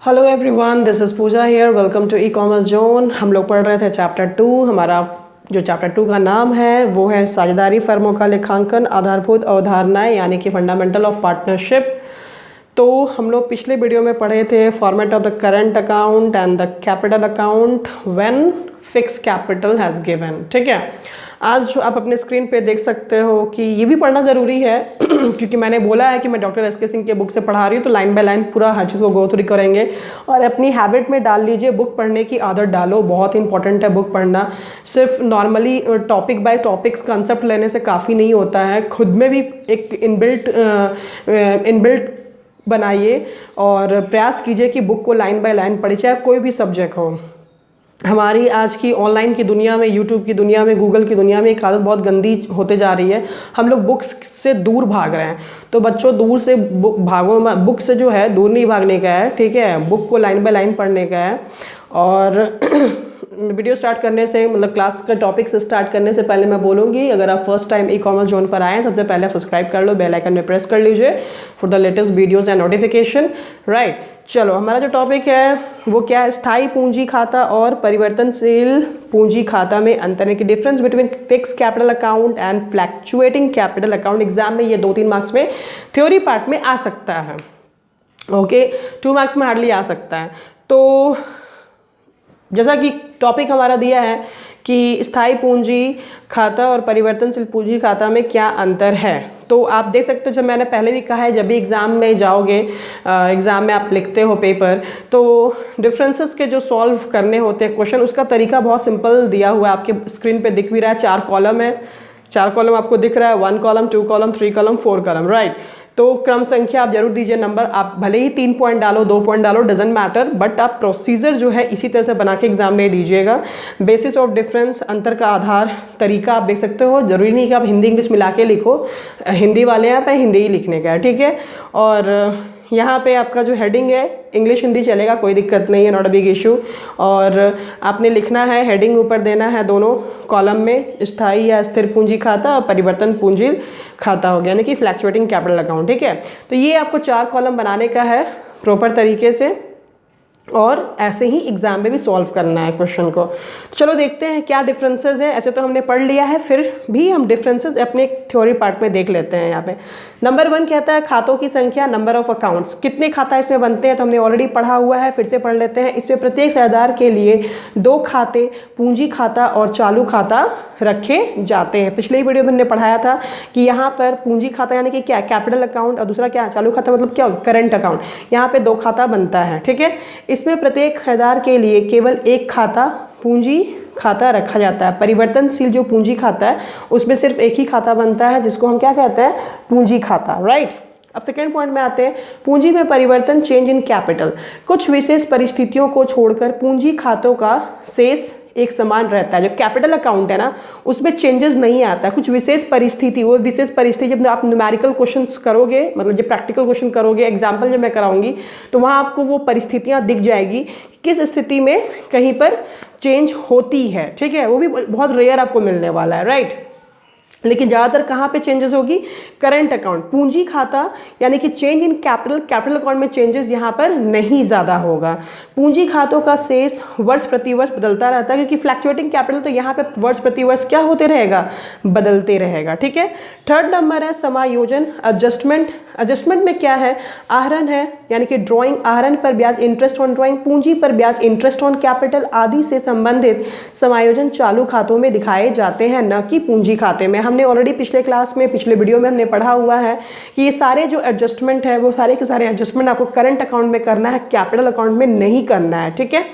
Hello everyone, this is Pooja here. Welcome to e commerce zone. हम लोग पढ़ रहे थे चैप्टर 2। हमारा जो चैप्टर 2 का नाम है वो है साझेदारी फर्मों का लेखांकन, आधारभूत अवधारणाएं यानी कि फंडामेंटल ऑफ पार्टनरशिप। तो हम लोग पिछले वीडियो में पढ़े थे format of the current account and the capital account when fix capital has given. ठीक है, आज आप अपने स्क्रीन पे देख सकते हो कि ये भी पढ़ना ज़रूरी है क्योंकि मैंने बोला है कि मैं डॉक्टर एस के सिंह के बुक से पढ़ा रही हूँ, तो लाइन बाय लाइन पूरा हर चीज़ को गो थ्रू करेंगे और अपनी हैबिट में डाल लीजिए। बुक पढ़ने की आदत डालो, बहुत इंपॉर्टेंट है बुक पढ़ना। सिर्फ normally topic by topics concept लेने से काफ़ी नहीं होता है, खुद में भी एक इनबिल्ट बनाइए और प्रयास कीजिए कि बुक को लाइन बाय लाइन पढ़िए, चाहे कोई भी सब्जेक्ट हो। हमारी आज की ऑनलाइन की दुनिया में, यूट्यूब की दुनिया में, गूगल की दुनिया में एक आदत बहुत गंदी होते जा रही है। हम लोग बुक्स से दूर भाग रहे हैं। तो बच्चों, दूर से भागो, बुक से जो है दूर नहीं भागने का है, ठीक है। बुक को लाइन बाय लाइन पढ़ने का है। और वीडियो स्टार्ट करने से, मतलब क्लास का टॉपिक से स्टार्ट करने से पहले मैं बोलूँगी, अगर आप फर्स्ट टाइम ई कॉमर्स जोन पर आए हैं, सबसे पहले आप सब्सक्राइब कर लो, बेल आइकन में प्रेस कर लीजिए for the latest videos and notification. Right, चलो हमारा जो टॉपिक है वो क्या है, स्थायी पूंजी खाता और परिवर्तनशील पूंजी खाता में अंतर है कि difference between fix capital account and fluctuating capital account. Exam में ये 2-3 मार्क्स में थ्योरी पार्ट में आ सकता है, ओके, 2 मार्क्स में हार्डली आ सकता है। तो जैसा कि टॉपिक हमारा दिया है कि स्थायी पूंजी खाता और परिवर्तनशील पूंजी खाता में क्या अंतर है, तो आप देख सकते हो, जब मैंने पहले भी कहा है, जब भी एग्ज़ाम में जाओगे, एग्ज़ाम में आप लिखते हो पेपर, तो डिफरेंसेस के जो सॉल्व करने होते हैं क्वेश्चन, उसका तरीका बहुत सिंपल दिया हुआ है। आपके स्क्रीन पे दिख भी रहा है, 4 कॉलम है, 4 कॉलम आपको दिख रहा है, 1 column, 2 column, 3 column, 4 column, right. तो क्रम संख्या आप जरूर दीजिए नंबर, आप भले ही 3 पॉइंट डालो, 2 पॉइंट डालो, डजेंट मैटर, बट आप प्रोसीजर जो है इसी तरह से बना के एग्जाम में दीजिएगा। बेसिस ऑफ डिफरेंस, अंतर का आधार तरीका आप देख सकते हो। जरूरी नहीं कि आप हिंदी इंग्लिश मिला के लिखो, हिंदी वाले यहाँ पे हिंदी ही लिखने का है, ठीक है। और यहाँ पे आपका जो हेडिंग है, इंग्लिश हिंदी चलेगा, कोई दिक्कत नहीं है, नॉट अ बिग इशू। और आपने लिखना है, हेडिंग ऊपर देना है दोनों कॉलम में, स्थायी या स्थिर पूंजी खाता और परिवर्तन पूंजी खाता हो गया, यानी कि फ्लैक्चुएटिंग कैपिटल अकाउंट, ठीक है। तो ये आपको 4 कॉलम बनाने का है प्रॉपर तरीके से, और ऐसे ही एग्जाम में भी सॉल्व करना है क्वेश्चन को। तो चलो देखते हैं क्या डिफरेंसेस हैं। ऐसे तो हमने पढ़ लिया है, फिर भी हम डिफरेंसेस अपने थ्योरी पार्ट में देख लेते हैं। यहाँ पे नंबर 1 कहता है खातों की संख्या, नंबर ऑफ अकाउंट्स, कितने खाता इसमें बनते हैं, तो हमने ऑलरेडी पढ़ा हुआ है, फिर से पढ़ लेते हैं। इसमें प्रत्येक शेयरधार के लिए 2 खाते, पूंजी खाता और चालू खाता रखे जाते हैं। पिछले ही वीडियो में हमने पढ़ाया था कि यहाँ पर पूंजी खाता यानी कि क्या, कैपिटल अकाउंट, और दूसरा क्या, चालू खाता, मतलब क्या, करंट अकाउंट। यहाँ पे 2 खाता बनता है, ठीक है। इसमें प्रत्येक खरीदार के लिए केवल 1 खाता, पूंजी खाता रखा जाता है। परिवर्तनशील जो पूंजी खाता है उसमें सिर्फ 1 ही खाता बनता है, जिसको हम क्या कहते हैं, पूंजी खाता, राइट। अब सेकेंड पॉइंट में आते हैं, पूंजी में परिवर्तन, चेंज इन कैपिटल। कुछ विशेष परिस्थितियों को छोड़कर पूंजी खातों का शेष एक समान रहता है। जो कैपिटल अकाउंट है ना, उसमें चेंजेस नहीं आता है। कुछ विशेष परिस्थिति, वो विशेष परिस्थिति जब आप न्यूमेरिकल क्वेश्चंस करोगे, मतलब जब प्रैक्टिकल क्वेश्चन करोगे, एग्जाम्पल जब मैं कराऊंगी, तो वहाँ आपको वो परिस्थितियाँ दिख जाएगी, किस स्थिति में कहीं पर चेंज होती है, ठीक है। वो भी बहुत रेयर आपको मिलने वाला है, राइट। लेकिन ज़्यादातर कहाँ पे चेंजेस होगी, करंट अकाउंट। पूंजी खाता यानी कि change in capital, capital account में चेंजेस यहाँ पर नहीं ज़्यादा होगा। पूंजी खातों का शेष वर्ष प्रति वर्ष बदलता रहता है, क्योंकि फ्लैक्चुएटिंग कैपिटल तो यहाँ पे वर्ष प्रति वर्ष क्या होते रहेगा, बदलते रहेगा, ठीक है। थर्ड नंबर है समायोजन, एडजस्टमेंट। एडजस्टमेंट में क्या है, आहरण है यानी कि ड्राइंग, आहरण पर ब्याज, इंटरेस्ट ऑन ड्राइंग, पूंजी पर ब्याज, इंटरेस्ट ऑन कैपिटल आदि से संबंधित समायोजन चालू खातों में दिखाए जाते हैं, न कि पूंजी खाते में। हमने ऑलरेडी पिछले क्लास में, पिछले वीडियो में हमने पढ़ा हुआ है कि ये सारे जो एडजस्टमेंट है, वो सारे के सारे एडजस्टमेंट आपको करंट अकाउंट में करना है, कैपिटल अकाउंट में नहीं करना है, ठीक है।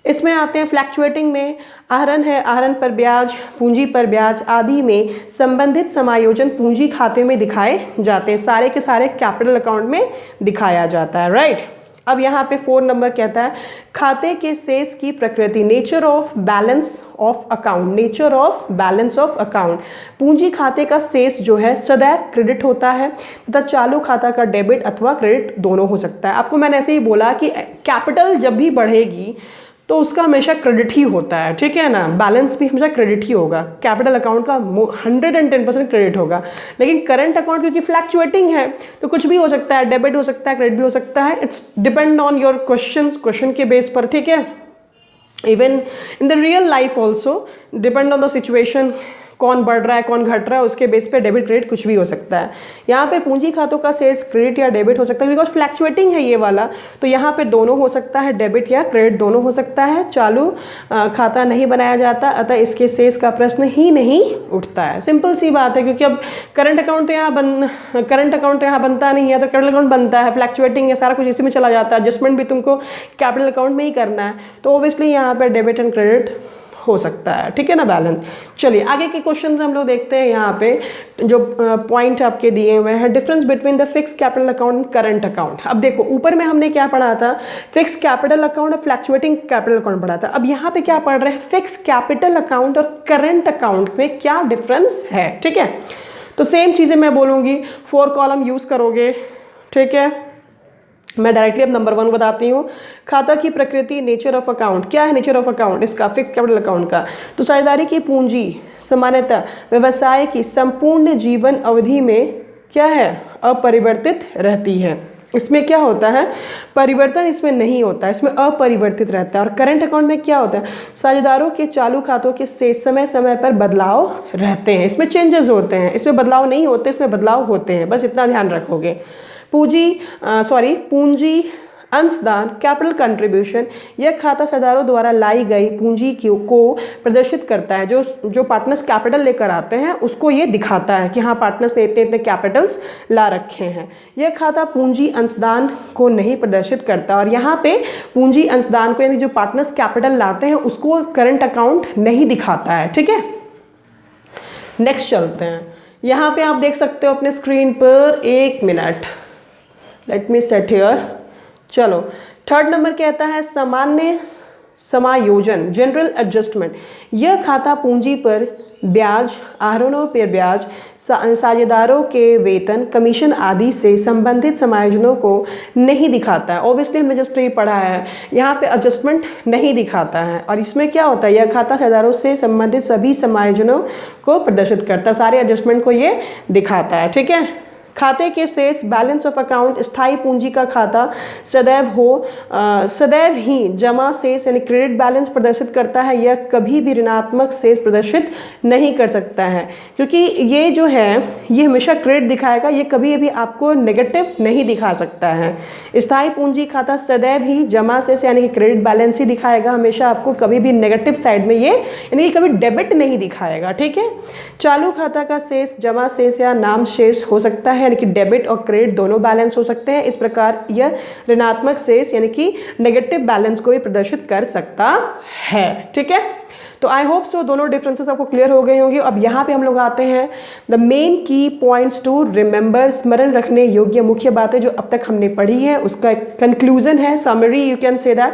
इसमें आते हैं फ्लैक्चुएटिंग में, आहरण है, आहरण पर ब्याज, पूंजी पर ब्याज आदि में संबंधित समायोजन पूंजी खाते में दिखाए जाते हैं, सारे के सारे कैपिटल अकाउंट में दिखाया जाता है, राइट। अब यहाँ पे 4 नंबर कहता है खाते के शेष की प्रकृति, nature of balance of account, nature of balance of account. पूंजी खाते का शेष जो है सदैव क्रेडिट होता है तथा चालू खाता का डेबिट अथवा क्रेडिट दोनों हो सकता है। आपको मैंने ऐसे ही बोला कि कैपिटल जब भी बढ़ेगी तो उसका हमेशा क्रेडिट ही होता है, ठीक है ना। बैलेंस भी हमेशा क्रेडिट ही होगा, कैपिटल अकाउंट का 110% क्रेडिट होगा। लेकिन करंट अकाउंट क्योंकि फ्लैक्चुएटिंग है तो कुछ भी हो सकता है, डेबिट हो सकता है, क्रेडिट भी हो सकता है। It's depend on your question के बेस पर, ठीक है। Even in the real life also depend on the situation, कौन बढ़ रहा है कौन घट रहा है, उसके बेस पे डेबिट क्रेडिट कुछ भी हो सकता है। यहाँ पे पूंजी खातों का सेल्स क्रेडिट या डेबिट हो सकता है, बिकॉज फ्लैक्चुएटिंग है ये वाला, तो यहाँ पे दोनों हो सकता है, डेबिट या क्रेडिट दोनों हो सकता है। चालू खाता नहीं बनाया जाता, अतः इसके सेल्स का प्रश्न ही नहीं उठता है। सिंपल सी बात है, क्योंकि अब करंट अकाउंट तो यहाँ बनता नहीं है, तो कैपिटल अकाउंट बनता है। फ्लैक्चुएटिंग है, सारा कुछ इसी में चला जाता है, एडजस्टमेंट भी तुमको कैपिटल अकाउंट में ही करना है, तो ऑब्वियसली यहाँ पर डेबिट एंड क्रेडिट हो सकता है, ठीक है ना, बैलेंस। चलिए आगे के क्वेश्चन हम लोग देखते हैं। यहाँ पे जो पॉइंट आपके दिए हुए हैं, difference between the fix capital account and current account. अब देखो ऊपर में हमने क्या पढ़ा था, फिक्स कैपिटल अकाउंट और फ्लैक्चुएटिंग कैपिटल अकाउंट पढ़ा था। अब यहाँ पे क्या पढ़ रहे हैं, फिक्स कैपिटल अकाउंट और करंट अकाउंट में क्या डिफरेंस है, ठीक है। तो सेम चीज़ें मैं बोलूँगी, 4 कॉलम यूज़ करोगे, ठीक है। मैं डायरेक्टली अब नंबर 1 बताती हूँ। खाता की प्रकृति, नेचर ऑफ अकाउंट। क्या है नेचर ऑफ अकाउंट इसका, फिक्स कैपिटल अकाउंट का? तो साझेदारी की पूंजी सामान्यतः व्यवसाय की संपूर्ण जीवन अवधि में क्या है, अपरिवर्तित रहती है। इसमें क्या होता है, परिवर्तन इसमें नहीं होता है, इसमें अपरिवर्तित रहता है। और करंट अकाउंट में क्या होता है, साझेदारों के चालू खातों के शेष समय समय पर बदलाव रहते हैं, इसमें चेंजेस होते हैं, इसमें बदलाव नहीं होते, इसमें बदलाव होते हैं, बस इतना ध्यान रखोगे। पूंजी अंशदान, कैपिटल कंट्रीब्यूशन, यह खाता साझेदारों द्वारा लाई गई पूंजी को प्रदर्शित करता है। जो पार्टनर्स कैपिटल लेकर आते हैं उसको ये दिखाता है कि हाँ पार्टनर्स ने इतने इतने कैपिटल्स ला रखे हैं। यह खाता पूंजी अंशदान को नहीं प्रदर्शित करता, और यहाँ पे पूंजी अंशदान को यानी जो पार्टनर्स कैपिटल लाते हैं उसको करंट अकाउंट नहीं दिखाता है, ठीक है। नेक्स्ट चलते हैं। यहाँ पे आप देख सकते हो अपने स्क्रीन पर, 1 minute, let me set here. चलो 3rd नंबर कहता है सामान्य समायोजन, जनरल एडजस्टमेंट। यह खाता पूंजी पर ब्याज, आहरणों पर ब्याज, साझेदारों के वेतन, कमीशन आदि से संबंधित समायोजनों को नहीं दिखाता है। ऑब्वियसली हमने जस्ट ये पढ़ा है, यहाँ पे एडजस्टमेंट नहीं दिखाता है। और इसमें क्या होता है, यह खाता साझेदारों से संबंधित सभी समायोजनों को प्रदर्शित करता है, सारे एडजस्टमेंट को ये दिखाता है, ठीक है। खाते के शेष, बैलेंस ऑफ अकाउंट, स्थायी पूंजी का खाता सदैव ही जमा शेष यानी क्रेडिट बैलेंस प्रदर्शित करता है। यह कभी भी ऋणात्मक शेष प्रदर्शित नहीं कर सकता है, क्योंकि ये जो है ये हमेशा क्रेडिट दिखाएगा, ये कभी भी आपको नेगेटिव नहीं दिखा सकता है। स्थायी पूंजी खाता सदैव ही जमा शेष यानी कि क्रेडिट बैलेंस ही दिखाएगा, हमेशा आपको कभी भी नेगेटिव साइड में ये यानी कि कभी डेबिट नहीं दिखाएगा, ठीक है। चालू खाता का शेष जमा शेष या नाम शेष हो सकता है, यानी कि डेबिट और क्रेडिट दोनों बैलेंस हो सकते हैं। इस प्रकार यह ऋणात्मक शेष यानी कि नेगेटिव बैलेंस को भी प्रदर्शित कर सकता है, ठीक है। तो आई होप सो दोनों डिफरेंसेस आपको क्लियर हो गए होंगे। अब यहाँ पे हम लोग आते हैं द मेन की पॉइंट्स टू रिमेंबर, स्मरण रखने योग्य मुख्य बातें जो अब तक हमने पढ़ी है, उसका कंक्लूजन है, summary you can say that.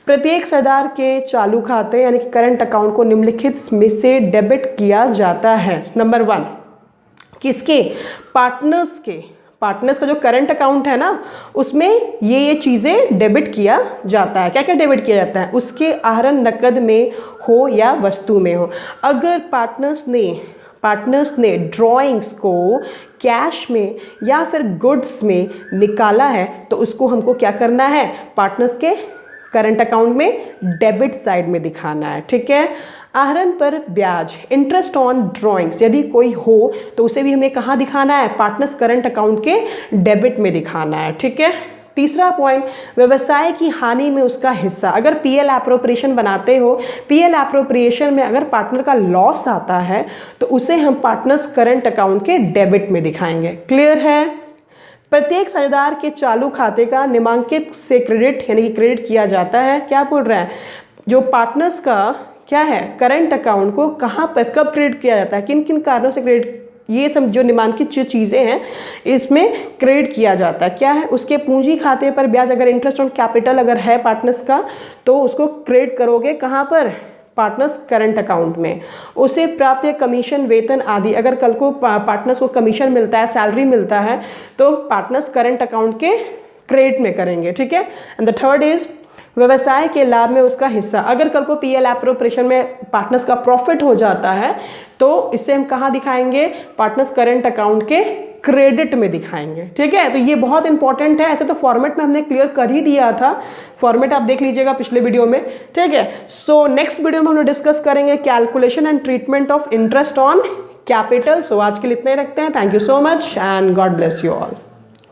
प्रत्येक साझेदार के चालू खाते यानी कि करंट अकाउंट को निम्नलिखित में से डेबिट किया जाता है। नंबर 1 किसके, पार्टनर्स का जो करंट अकाउंट है ना उसमें ये चीज़ें डेबिट किया जाता है। क्या क्या डेबिट किया जाता है, उसके आहरण नकद में हो या वस्तु में हो। अगर पार्टनर्स ने ड्राइंग्स को कैश में या फिर गुड्स में निकाला है तो उसको हमको क्या करना है, पार्टनर्स के करंट अकाउंट में डेबिट साइड में दिखाना है, ठीक है। आहरण पर ब्याज, इंटरेस्ट ऑन ड्राइंग्स यदि कोई हो तो उसे भी हमें कहाँ दिखाना है, पार्टनर्स करंट अकाउंट के डेबिट में दिखाना है, ठीक है। तीसरा पॉइंट, व्यवसाय की हानि में उसका हिस्सा। अगर पीएल एप्रोप्रिएशन बनाते हो, पीएल एप्रोप्रिएशन में अगर पार्टनर का लॉस आता है तो उसे हम पार्टनर्स करंट अकाउंट के डेबिट में दिखाएंगे। क्लियर है। प्रत्येक साझेदार के चालू खाते का निम्नांकित से क्रेडिट यानी कि क्रेडिट किया जाता है। क्या बोल रहा है, जो पार्टनर्स का क्या है करंट अकाउंट को कहाँ पर कब क्रेडिट किया जाता है, किन किन कारणों से क्रेडिट, ये सब जो निम्नांकित जो चीज़ें हैं इसमें क्रेडिट किया जाता है। क्या है, उसके पूंजी खाते पर ब्याज, अगर इंटरेस्ट ऑन कैपिटल अगर है पार्टनर्स का तो उसको क्रेडिट करोगे कहाँ पर, पार्टनर्स करंट अकाउंट में। उसे प्राप्य कमीशन, वेतन आदि, अगर कल को पार्टनर्स को कमीशन मिलता है, सैलरी मिलता है तो पार्टनर्स करंट अकाउंट के क्रेडिट में करेंगे, ठीक है। एंड द थर्ड इज व्यवसाय के लाभ में उसका हिस्सा। अगर कल को पीएल एप्रोप्रिएशन में पार्टनर्स का प्रॉफिट हो जाता है तो इसे हम कहाँ दिखाएंगे, पार्टनर्स करेंट अकाउंट के क्रेडिट में दिखाएंगे। ठीक है, तो ये बहुत इंपॉर्टेंट है। ऐसे तो फॉर्मेट में हमने क्लियर कर ही दिया था, फॉर्मेट आप देख लीजिएगा पिछले वीडियो में। ठीक है, सो नेक्स्ट वीडियो में हम लोग डिस्कस करेंगे calculation and treatment of interest on capital. So आज के लिए इतना ही रखते हैं। Thank you so much and God bless you all.